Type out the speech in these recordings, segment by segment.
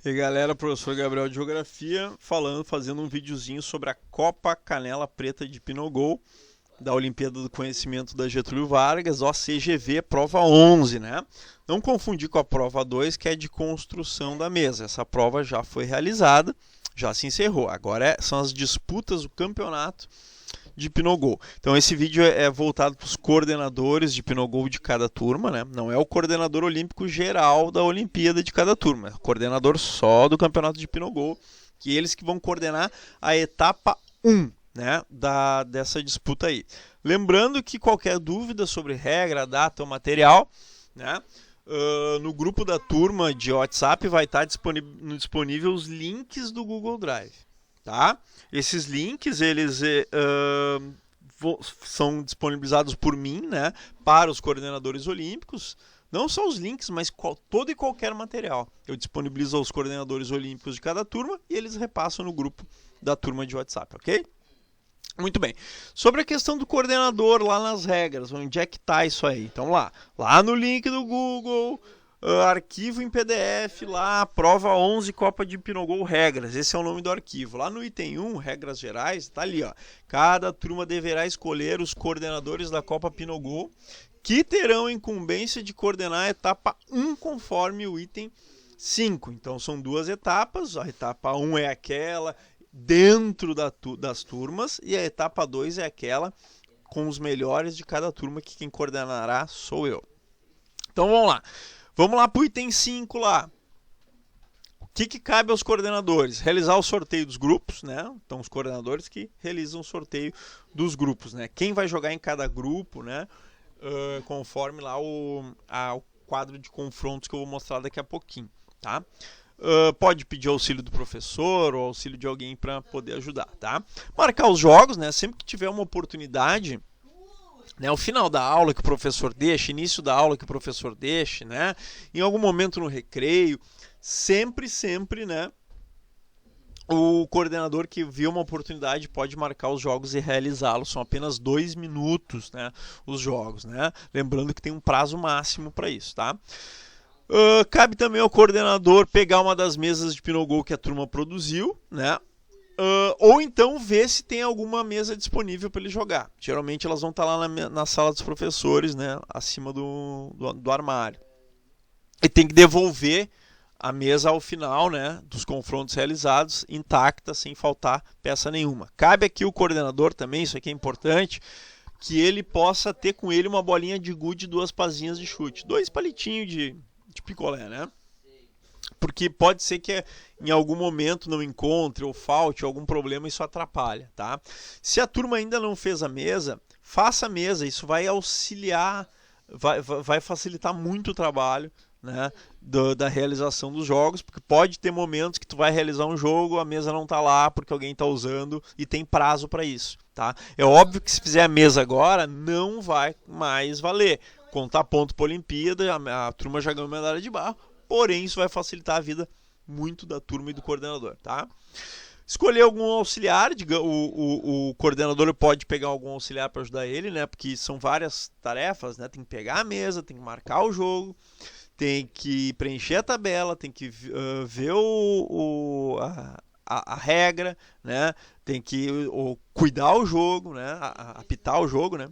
E galera, professor Gabriel de Geografia fazendo um videozinho sobre a Copa Canela Preta de Pinogol da Olimpíada do Conhecimento da Getúlio Vargas, OCGV, prova 11, né? Não confundir com a prova 2, que é de construção da mesa. Essa prova já foi realizada, já se encerrou. Agora são as disputas do campeonato de Pinogol. Então esse vídeo é voltado para os coordenadores de Pinogol de cada turma, né? Não é o coordenador olímpico geral da Olimpíada de cada turma, é o coordenador só do campeonato de Pinogol, que eles que vão coordenar a etapa 1, né, dessa disputa aí. Lembrando que qualquer dúvida sobre regra, data ou material, né, no grupo da turma de WhatsApp vai estar disponível os links do Google Drive. Tá? Esses links eles são disponibilizados por mim, né, para os coordenadores olímpicos. Não só os links, mas todo e qualquer material. Eu disponibilizo aos coordenadores olímpicos de cada turma e eles repassam no grupo da turma de WhatsApp, ok? Muito bem. Sobre a questão do coordenador lá nas regras, onde é que está isso aí? Então lá no link do Google, arquivo em PDF, lá, prova 11, Copa de Pinogol, regras. Esse é o nome do arquivo. Lá no item 1, regras gerais, está ali, ó. Cada turma deverá escolher os coordenadores da Copa Pinogol, que terão incumbência de coordenar a etapa 1 conforme o item 5. Então são duas etapas. A etapa 1 é aquela dentro das turmas e a etapa 2 é aquela com os melhores de cada turma, que quem coordenará sou eu. Então vamos lá para o item 5 lá. O que cabe aos coordenadores? Realizar o sorteio dos grupos, né? Então os coordenadores que realizam o sorteio dos grupos, né? Quem vai jogar em cada grupo, né? Conforme lá o quadro de confrontos que eu vou mostrar daqui a pouquinho, tá? Pode pedir auxílio do professor ou auxílio de alguém para poder ajudar, tá? Marcar os jogos, né? Sempre que tiver uma oportunidade, né, o final da aula que o professor deixa, início da aula que o professor deixa, né, em algum momento no recreio, sempre, né, o coordenador que viu uma oportunidade pode marcar os jogos e realizá-los. São apenas 2 minutos, né, os jogos, né? Lembrando que tem um prazo máximo para isso, tá? Cabe também ao coordenador pegar uma das mesas de Pinogol que a turma produziu, né? Ou então ver se tem alguma mesa disponível para ele jogar. Geralmente elas vão estar lá na sala dos professores, né, acima do armário. E tem que devolver a mesa ao final, né, dos confrontos realizados, intacta, sem faltar peça nenhuma. Cabe aqui o coordenador também, isso aqui é importante, que ele possa ter com ele uma bolinha de gude e 2 pazinhas de chute. 2 palitinhos de picolé, né? Porque pode ser que em algum momento não encontre ou falte algum problema, isso atrapalha, tá? Se a turma ainda não fez a mesa, faça a mesa, isso vai auxiliar, vai facilitar muito o trabalho, né, da realização dos jogos, porque pode ter momentos que tu vai realizar um jogo, a mesa não tá lá porque alguém tá usando e tem prazo para isso, tá? É óbvio que se fizer a mesa agora, não vai mais valer. Contar ponto para a Olimpíada, a turma já ganhou medalha de barro, porém isso vai facilitar a vida muito da turma e do coordenador, tá? Escolher algum auxiliar, o coordenador pode pegar algum auxiliar para ajudar ele, né? Porque são várias tarefas, né? Tem que pegar a mesa, tem que marcar o jogo, tem que preencher a tabela, tem que ver a regra, né? Tem que cuidar o jogo, né? Apitar o jogo, né?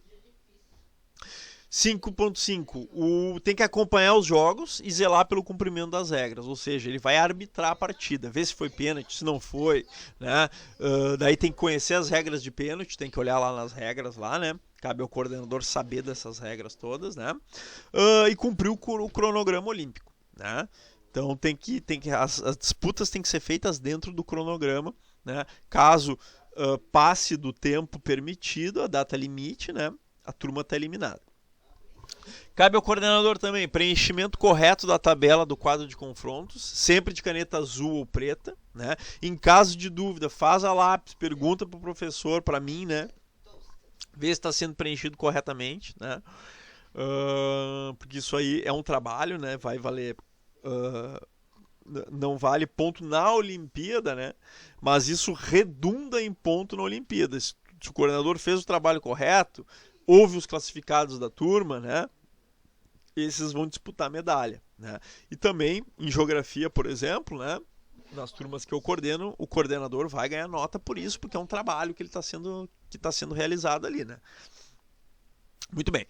5.5, tem que acompanhar os jogos e zelar pelo cumprimento das regras, ou seja, ele vai arbitrar a partida, ver se foi pênalti, se não foi, né? Daí tem que conhecer as regras de pênalti, tem que olhar lá nas regras lá, né? Cabe ao coordenador saber dessas regras todas, né? E cumprir o cronograma olímpico, né? Então as disputas têm que ser feitas dentro do cronograma, né? Caso passe do tempo permitido, a data limite, né? A turma está eliminada. Cabe ao coordenador também preenchimento correto da tabela do quadro de confrontos, sempre de caneta azul ou preta, né? Em caso de dúvida, faz a lápis, pergunta para o professor, para mim, né? Vê se está sendo preenchido corretamente, né? Porque isso aí é um trabalho, né? Vai valer... não vale ponto na Olimpíada, né? Mas isso redunda em ponto na Olimpíada. Se o coordenador fez o trabalho correto, houve os classificados da turma, né? Esses vão disputar medalha, né? E também em geografia, por exemplo, né? nas turmas que eu coordeno, o coordenador vai ganhar nota por isso, porque é um trabalho que ele está sendo realizado ali, né? Muito bem.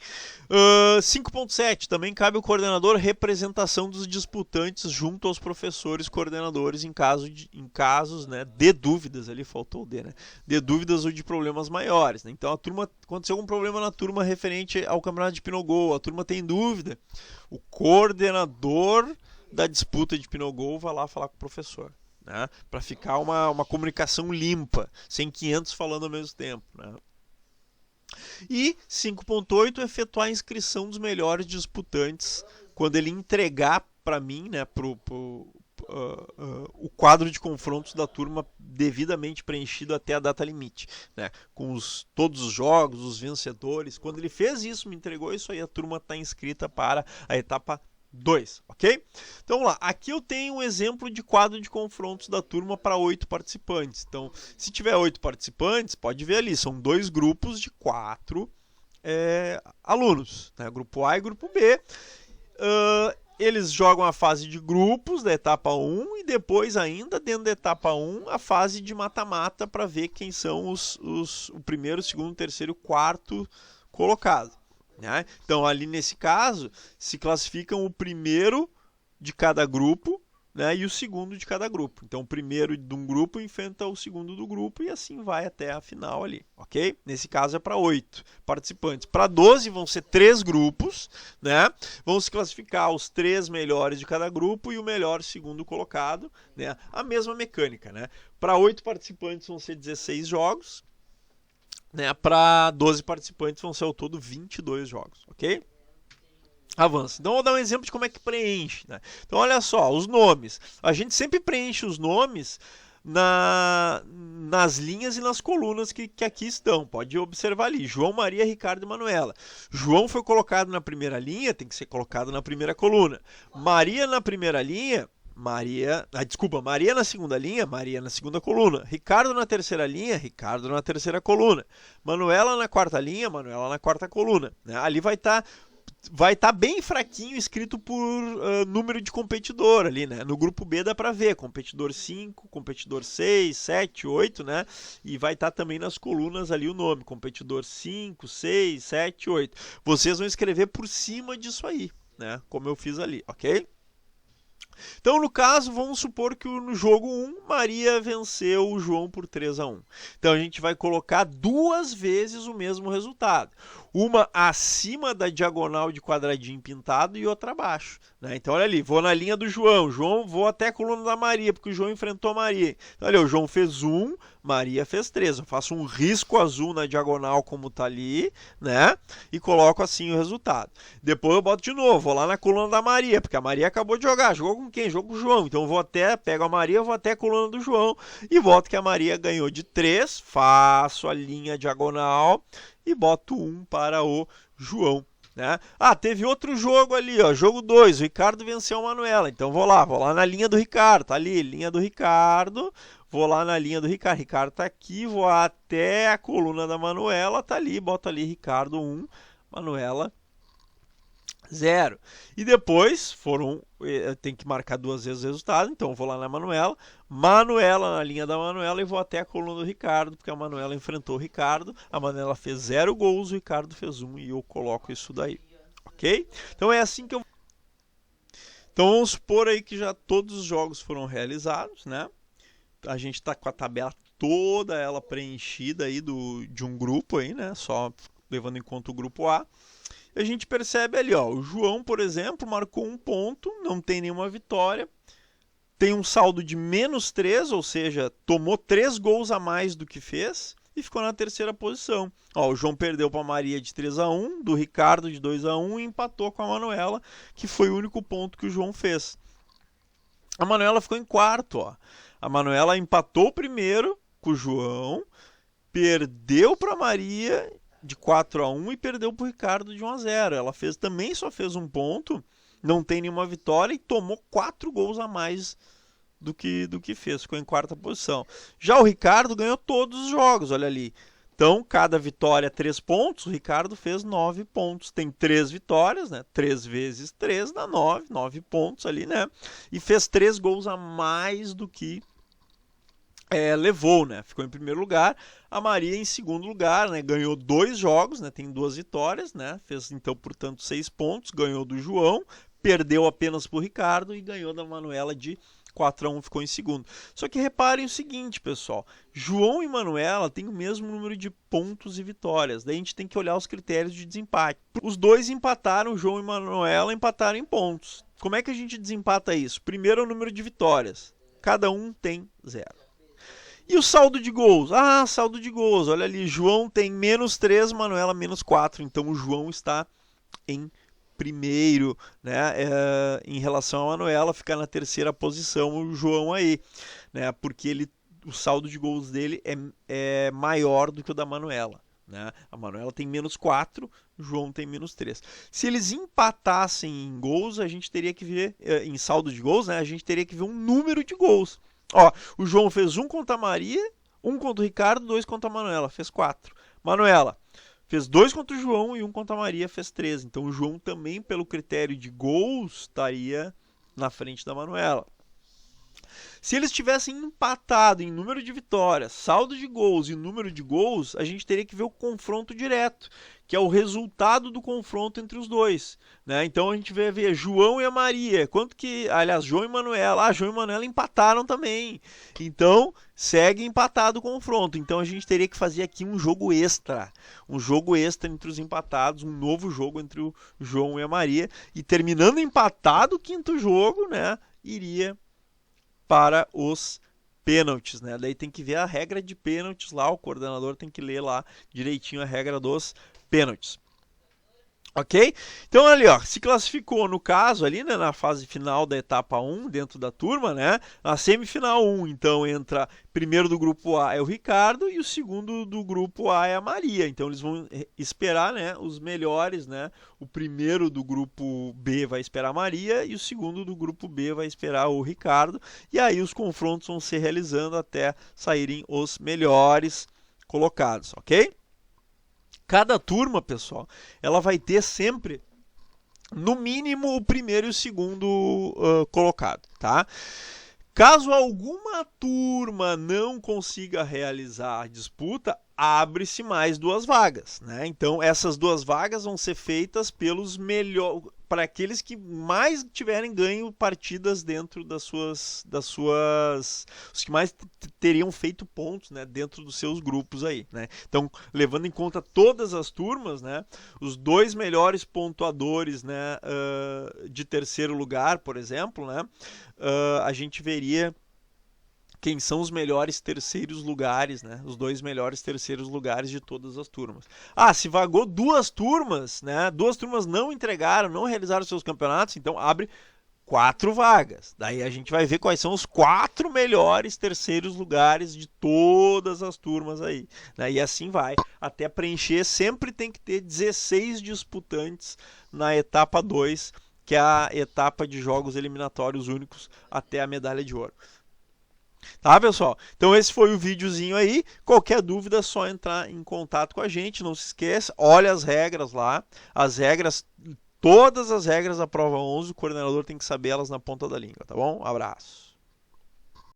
5.7. Também cabe ao coordenador representação dos disputantes junto aos professores coordenadores em casos, né, de dúvidas. Ali faltou o D, né? De dúvidas ou de problemas maiores. Né? Então, aconteceu algum problema na turma referente ao campeonato de Pinogol, a turma tem dúvida, o coordenador da disputa de Pinogol vai lá falar com o professor. Né? Para ficar uma comunicação limpa, sem 500 falando ao mesmo tempo. Né? E 5.8, efetuar a inscrição dos melhores disputantes quando ele entregar para mim, né, o quadro de confrontos da turma devidamente preenchido até a data limite, né, com todos os jogos, os vencedores. Quando ele fez isso, me entregou isso aí, a turma está inscrita para a etapa 2, ok? Então vamos lá, aqui eu tenho um exemplo de quadro de confrontos da turma para 8 participantes. Então, se tiver 8 participantes, pode ver ali, são 2 grupos de 4 alunos, né? Grupo A e grupo B. Eles jogam a fase de grupos da etapa 1 e depois ainda, dentro da etapa 1, a fase de mata-mata para ver quem são o primeiro, segundo, terceiro e quarto colocado. Né? Então, ali nesse caso, se classificam o primeiro de cada grupo, né, e o segundo de cada grupo. Então, o primeiro de um grupo enfrenta o segundo do grupo e assim vai até a final ali, ok? Nesse caso é para 8 participantes. Para 12 vão ser 3 grupos, né? Vão se classificar os 3 melhores de cada grupo e o melhor segundo colocado, né? A mesma mecânica, né? Para 8 participantes vão ser 16 jogos. Né, para 12 participantes vão ser ao todo 22 jogos, ok? Avança. Então, eu vou dar um exemplo de como é que preenche. Né? Então, olha só, os nomes. A gente sempre preenche os nomes nas linhas e nas colunas que aqui estão. Pode observar ali. João, Maria, Ricardo e Manuela. João foi colocado na primeira linha, tem que ser colocado na primeira coluna. Maria na primeira linha... Maria na segunda linha, Maria na segunda coluna. Ricardo na terceira linha, Ricardo na terceira coluna. Manuela na quarta linha, Manuela na quarta coluna. Ali vai estar bem fraquinho escrito por número de competidor ali, né? No grupo B dá para ver, competidor 5, competidor 6, 7, 8, né? E vai estar também nas colunas ali o nome, competidor 5, 6, 7, 8. Vocês vão escrever por cima disso aí, né? Como eu fiz ali, ok? Então, no caso, vamos supor que no jogo 1, Maria venceu o João por 3-1. Então, a gente vai colocar 2 vezes o mesmo resultado. Uma acima da diagonal de quadradinho pintado e outra abaixo. Né? Então, olha ali, vou na linha do João. Vou até a coluna da Maria, porque o João enfrentou a Maria. Então, olha, o João fez 1, Maria fez 3. Eu faço um risco azul na diagonal como está ali, né? E coloco assim o resultado. Depois eu boto de novo, vou lá na coluna da Maria, porque a Maria acabou de jogar. Jogou com quem? Jogou com o João. Então eu pego a Maria, vou até a coluna do João e boto que a Maria ganhou de 3, faço a linha diagonal e boto 1 para o João. Né? Teve outro jogo ali, ó, jogo 2, o Ricardo venceu a Manuela. Então vou lá na linha do Ricardo, tá ali, linha do Ricardo. Vou lá na linha do Ricardo. Ricardo tá aqui, vou até a coluna da Manuela, tá ali, boto ali Ricardo 1, Manuela 0. E depois tem que marcar 2 vezes o resultado, então vou lá na Manuela, na linha da Manuela e vou até a coluna do Ricardo, porque a Manuela enfrentou o Ricardo, a Manuela fez 0 gols, o Ricardo fez 1 e eu coloco isso daí, ok? Então é assim que eu... Então vamos supor aí que já todos os jogos foram realizados, né? A gente está com a tabela toda ela preenchida aí de um grupo aí, né? Só levando em conta o grupo A. A gente percebe ali, ó, o João, por exemplo, marcou 1 ponto, não tem nenhuma vitória, tem um saldo de -3, ou seja, tomou 3 gols a mais do que fez e ficou na terceira posição. Ó, o João perdeu para a Maria de 3-1, do Ricardo de 2-1 e empatou com a Manuela, que foi o único ponto que o João fez. A Manuela ficou em quarto, ó. A Manuela empatou primeiro com o João, perdeu para a Maria de 4-1 e perdeu para o Ricardo de 1-0. Ela também só fez 1 ponto, não tem nenhuma vitória e tomou 4 gols a mais do que fez, ficou em quarta posição. Já o Ricardo ganhou todos os jogos, olha ali. Então, cada vitória 3 pontos, o Ricardo fez 9 pontos. Tem 3 vitórias, né? 3 vezes 3 dá 9 pontos ali, né? E fez 3 gols a mais do que levou, né? Ficou em primeiro lugar. A Maria em segundo lugar, né? Ganhou 2 jogos, né? Tem 2 vitórias, né? Fez, então, portanto, 6 pontos. Ganhou do João, perdeu apenas para o Ricardo e ganhou da Manuela de 4-1, ficou em segundo. Só que reparem o seguinte, pessoal. João e Manuela têm o mesmo número de pontos e vitórias. Daí a gente tem que olhar os critérios de desempate. Os dois empataram, João e Manuela empataram em pontos. Como é que a gente desempata isso? Primeiro é o número de vitórias. Cada um tem 0. E o saldo de gols? Ah, saldo de gols. Olha ali, João tem -3, Manuela -4. Então o João está em primeiro, né? Em relação a Manuela, fica na terceira posição o João aí, né? Porque o saldo de gols dele é maior do que o da Manuela. Né? A Manuela tem -4, o João tem -3. Se eles empatassem em gols, a gente teria que ver, em saldo de gols, né? A gente teria que ver um número de gols. Ó, o João fez 1 contra a Maria, 1 contra o Ricardo, 2 contra a Manuela, fez 4. Manuela fez 2 contra o João e 1 contra a Maria, fez 3. Então o João também, pelo critério de gols, estaria na frente da Manuela. Se eles tivessem empatado em número de vitórias, saldo de gols e número de gols, a gente teria que ver o confronto direto, que é o resultado do confronto entre os dois. Né? Então a gente vai ver João e a Maria. Quanto que, aliás, João e Manuela. João e Manuela empataram também. Então segue empatado o confronto. Então a gente teria que fazer aqui um jogo extra. Um jogo extra entre os empatados, um novo jogo entre o João e a Maria. E terminando empatado o quinto jogo, né, iria para os pênaltis, né? Daí tem que ver a regra de pênaltis lá, o coordenador tem que ler lá direitinho a regra dos pênaltis. Ok? Então ali, ó, se classificou no caso ali, né, na fase final da etapa 1, dentro da turma, né? Na semifinal 1, então entra primeiro do grupo A é o Ricardo e o segundo do grupo A é a Maria. Então eles vão esperar, né, os melhores, né? O primeiro do grupo B vai esperar a Maria e o segundo do grupo B vai esperar o Ricardo. E aí os confrontos vão se realizando até saírem os melhores colocados, ok? Cada turma, pessoal, ela vai ter sempre, no mínimo, o primeiro e o segundo colocado, tá? Caso alguma turma não consiga realizar a disputa, abre-se mais 2 vagas, né? Então, essas 2 vagas vão ser feitas pelos para aqueles que mais tiverem ganho partidas dentro das suas os que mais teriam feito pontos, né, dentro dos seus grupos aí, né? Então, levando em conta todas as turmas, né, os 2 melhores pontuadores, né, de terceiro lugar, por exemplo, né, a gente veria quem são os melhores terceiros lugares, né? Os 2 melhores terceiros lugares de todas as turmas. Se vagou 2 turmas, né? 2 turmas não entregaram, não realizaram seus campeonatos, então abre 4 vagas. Daí a gente vai ver quais são os 4 melhores terceiros lugares de todas as turmas aí. Né? E assim vai. Até preencher, sempre tem que ter 16 disputantes na etapa 2, que é a etapa de jogos eliminatórios únicos até a medalha de ouro. Tá, pessoal? Então esse foi o videozinho aí. Qualquer dúvida é só entrar em contato com a gente. Não se esqueça, olha as regras lá. As regras, todas as regras da prova 11, o coordenador tem que saber elas na ponta da língua, tá bom? Um abraço.